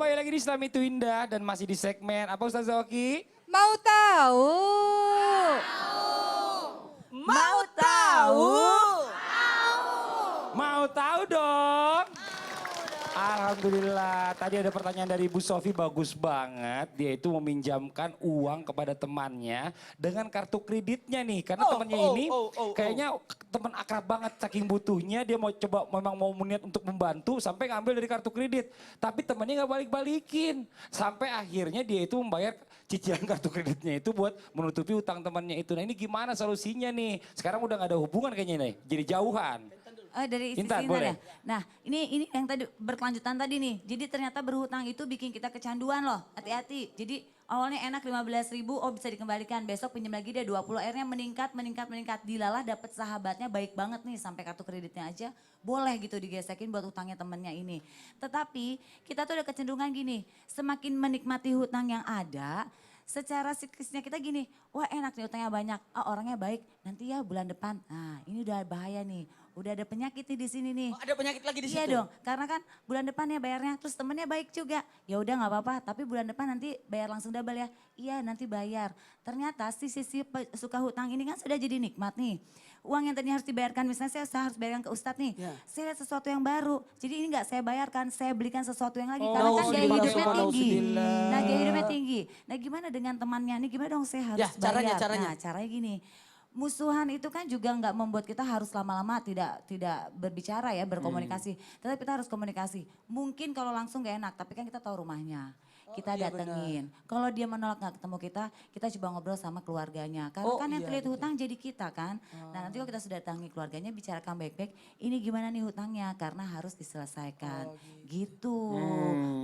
kembali lagi di Islam Itu Indah dan masih di segmen apa Ustazah Oki? Mau tahu? Mau tahu? Mau tahu dong? Alhamdulillah, tadi ada pertanyaan dari Ibu Sofi bagus banget. Dia itu meminjamkan uang kepada temannya dengan kartu kreditnya nih. Karena temannya ini kayaknya teman akrab banget saking butuhnya. Dia mau coba memang mau niat untuk membantu sampai ngambil dari kartu kredit. Tapi temannya nggak balik-balikin. Sampai akhirnya dia itu membayar cicilan kartu kreditnya itu buat menutupi utang temannya itu. Nah ini gimana solusinya nih? Sekarang udah nggak ada hubungan kayaknya nih, jadi jauhan. Oh, dari sisi Intan, Intan boleh. ya. Nah ini yang tadi berkelanjutan tadi nih. Jadi ternyata berhutang itu bikin kita kecanduan loh. Hati-hati. Jadi awalnya enak 15.000, oh bisa dikembalikan. Besok pinjam lagi dia 20, akhirnya meningkat. Dilalah dapat sahabatnya baik banget nih sampai kartu kreditnya aja. Boleh gitu digesekin buat utangnya temennya ini. Tetapi kita tuh ada kecenderungan gini. Semakin menikmati hutang yang ada, secara psikisnya kita gini, wah enak nih utangnya banyak, orangnya baik, nanti ya bulan depan, nah ini udah bahaya nih, udah ada penyakit nih di sini nih. Oh, ada penyakit lagi di situ? Iya dong, karena kan bulan depan ya bayarnya, terus temennya baik juga, ya udah nggak apa-apa, tapi bulan depan nanti bayar langsung double ya, iya nanti bayar. Ternyata si sisi suka hutang ini kan sudah jadi nikmat nih. Uang yang tadinya harus dibayarkan, misalnya saya harus bayarkan ke Ustadz nih, saya lihat sesuatu yang baru, jadi ini nggak saya bayarkan, saya belikan sesuatu yang lagi, karena kan gaya hidupnya tinggi. Nah gaya hidupnya tinggi, nah gimana dengan temannya nih, gimana dong saya harus bayar. Caranya. Nah caranya gini, musuhan itu kan juga nggak membuat kita harus lama-lama tidak berbicara ya, berkomunikasi. Tetapi kita harus komunikasi. Mungkin kalau langsung gak enak, tapi kan kita tahu rumahnya. Kita datengin. Kalau dia menolak nggak ketemu kita coba ngobrol sama keluarganya. Karena kan yang terlihat hutang jadi kita kan. Nah nanti kalau kita sudah datangi keluarganya, bicarakan baik-baik. Ini gimana nih hutangnya, karena harus diselesaikan. Gitu.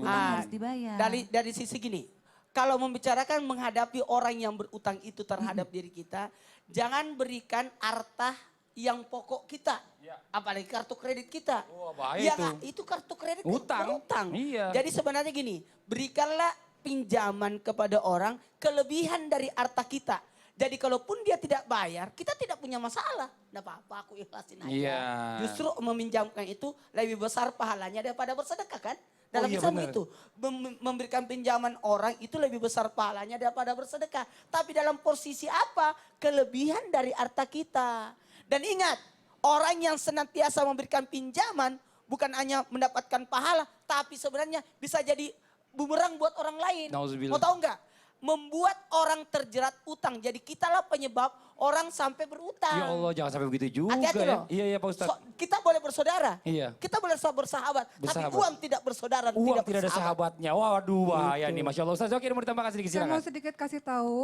Hutang harus dibayar. Dari sisi gini, kalau membicarakan menghadapi orang yang berutang itu terhadap diri kita, jangan berikan harta yang pokok kita. Apalagi kartu kredit kita. Bahaya itu kartu kredit Utang. utang. Iya. Jadi sebenarnya gini, berikanlah pinjaman kepada orang kelebihan dari harta kita. Jadi kalaupun dia tidak bayar, kita tidak punya masalah. Tidak apa-apa, aku ikhlasin aja. Iya. Justru meminjamkan itu lebih besar pahalanya daripada bersedekah kan? Dalam iya Islam benar. itu memberikan pinjaman orang itu lebih besar pahalanya daripada bersedekah. Tapi dalam posisi apa? Kelebihan dari harta kita. Dan ingat, orang yang senantiasa memberikan pinjaman bukan hanya mendapatkan pahala, tapi sebenarnya bisa jadi bumerang buat orang lain. Nauzubillah. Mau tahu nggak? Membuat orang terjerat utang. Jadi kitalah penyebab orang sampai berutang. Ya Allah jangan sampai begitu juga Hati-hati ya. loh. Iya Pak Ustadz. Kita boleh bersaudara. Iya. Kita boleh bersahabat. Tapi Bersahabat. uang tidak bersaudara. Uang tidak ada bersahabat. sahabatnya. Waduh bahaya nih Masya Allah. Ustaz Oki mau ditambahkan sedikit Saya mau silakan. sedikit kasih tahu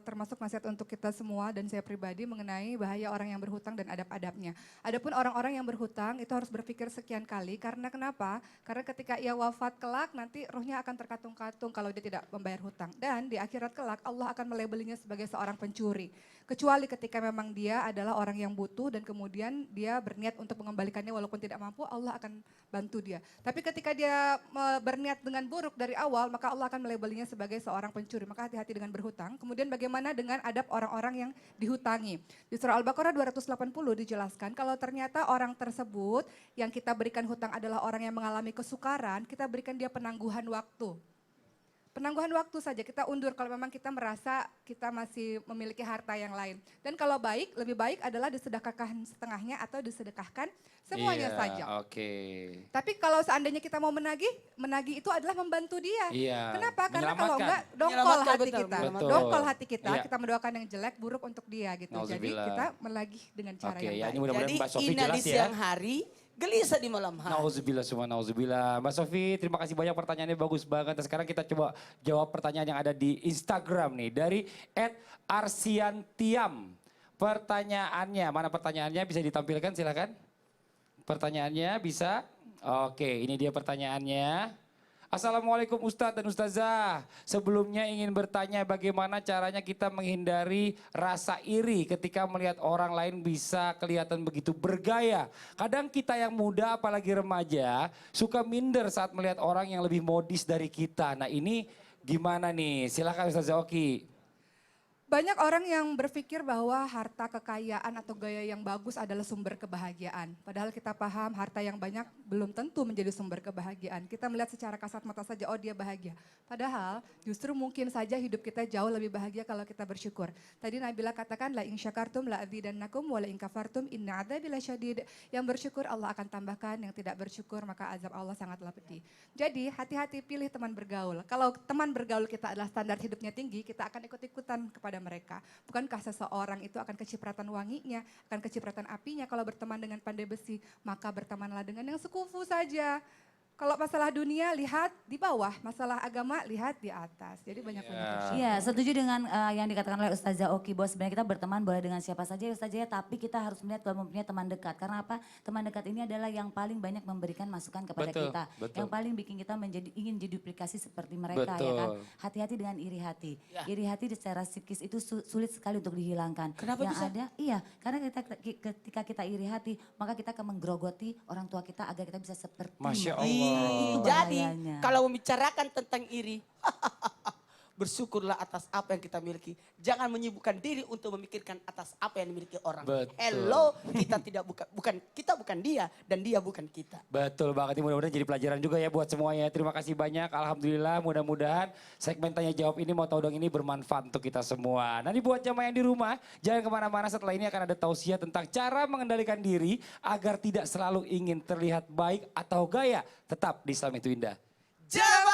termasuk nasihat untuk kita semua dan saya pribadi mengenai bahaya orang yang berhutang dan adab-adabnya. Adapun orang-orang yang berhutang itu harus berpikir sekian kali karena kenapa? Karena ketika ia wafat kelak nanti rohnya akan terkatung-katung kalau dia tidak membayar hutang. Dan di akhirat kelak Allah akan melabelinya sebagai seorang pencuri. Kecuali ketika memang dia adalah orang yang butuh dan kemudian dia berniat untuk mengembalikannya walaupun tidak mampu, Allah akan bantu dia. Tapi ketika dia berniat dengan buruk dari awal, maka Allah akan melabelinya sebagai seorang pencuri. Maka hati-hati dengan berhutang. Kemudian bagaimana dengan adab orang-orang yang dihutangi. Di surah Al-Baqarah 280 dijelaskan kalau ternyata orang tersebut yang kita berikan hutang adalah orang yang mengalami kesukaran, kita berikan dia penangguhan waktu. Penangguhan waktu saja, kita undur kalau memang kita merasa kita masih memiliki harta yang lain. Dan kalau baik, lebih baik adalah disedekahkan setengahnya atau disedekahkan semuanya saja. Oke. Tapi kalau seandainya kita mau menagih itu adalah membantu dia. Iya, Kenapa? Karena kalau menyelamatkan. enggak dongkol Menyelamatkan, hati betul, kita. menyelamatkan. Dongkol hati kita, Iya. kita mendoakan yang jelek, buruk untuk dia gitu. Jadi Nauzubillah. kita menagih dengan cara Oke yang ya baik. ini mudah-mudahan Jadi Mbak Sofi ina jelas di ya. siang hari, gelisah di malam hari. Nauzubillah semua nauzubillah. Mbak Sofi terima kasih banyak pertanyaannya bagus banget. Dan sekarang kita coba jawab pertanyaan yang ada di Instagram nih. Dari @arsiantiam. Pertanyaannya, mana pertanyaannya bisa ditampilkan silakan. Pertanyaannya bisa. Oke ini dia pertanyaannya. Assalamualaikum Ustadz dan Ustazah. Sebelumnya ingin bertanya bagaimana caranya kita menghindari rasa iri ketika melihat orang lain bisa kelihatan begitu bergaya. Kadang kita yang muda apalagi remaja suka minder saat melihat orang yang lebih modis dari kita. Nah ini gimana nih? Silakan Ustazah Oki. Banyak orang yang berpikir bahwa harta kekayaan atau gaya yang bagus adalah sumber kebahagiaan. Padahal kita paham harta yang banyak belum tentu menjadi sumber kebahagiaan. Kita melihat secara kasat mata saja, oh dia bahagia. Padahal justru mungkin saja hidup kita jauh lebih bahagia kalau kita bersyukur. Tadi Nabila katakan, la in syakartum la azidannakum wa la in kafartum inna adzabi lasyadid. Yang bersyukur Allah akan tambahkan, yang tidak bersyukur maka azab Allah sangatlah pedih. Jadi hati-hati pilih teman bergaul. Kalau teman bergaul kita adalah standar hidupnya tinggi, kita akan ikut-ikutan kepada mereka. Bukankah seseorang itu akan kecipratan wanginya, akan kecipratan apinya kalau berteman dengan pandai besi, maka bertemanlah dengan yang sekufu saja. Kalau masalah dunia lihat di bawah, masalah agama lihat di atas. Jadi banyak-banyak bersyukur. Iya, setuju dengan yang dikatakan oleh Ustazah Oki, bahwa sebenarnya kita berteman boleh dengan siapa saja ya Ustazah, tapi kita harus melihat kalau mempunyai teman dekat. Karena apa? Teman dekat ini adalah yang paling banyak memberikan masukan kepada Betul, kita. betul. Yang paling bikin kita ingin jadi duplikasi seperti mereka ya kan. Betul. Hati-hati dengan iri hati. Ya. Iri hati secara psikis itu sulit sekali untuk dihilangkan. Kenapa yang bisa? ada, iya, karena ketika kita iri hati, maka kita akan menggerogoti orang tua kita agar kita bisa seperti Masya mereka. Allah. Itu Jadi bahayanya. kalau membicarakan tentang iri, bersyukurlah atas apa yang kita miliki. Jangan menyibukkan diri untuk memikirkan atas apa yang dimiliki orang. Betul. Hello, kita tidak kita bukan dia dan dia bukan kita. Betul banget, ini mudah-mudahan jadi pelajaran juga ya buat semuanya. Terima kasih banyak, alhamdulillah mudah-mudahan segmen tanya jawab ini mau tahu dong ini bermanfaat untuk kita semua. Nanti buat jamaah yang di rumah, jangan kemana-mana, setelah ini akan ada tausiah tentang cara mengendalikan diri agar tidak selalu ingin terlihat baik atau gaya. Tetap di Islam itu Indah. Jamaah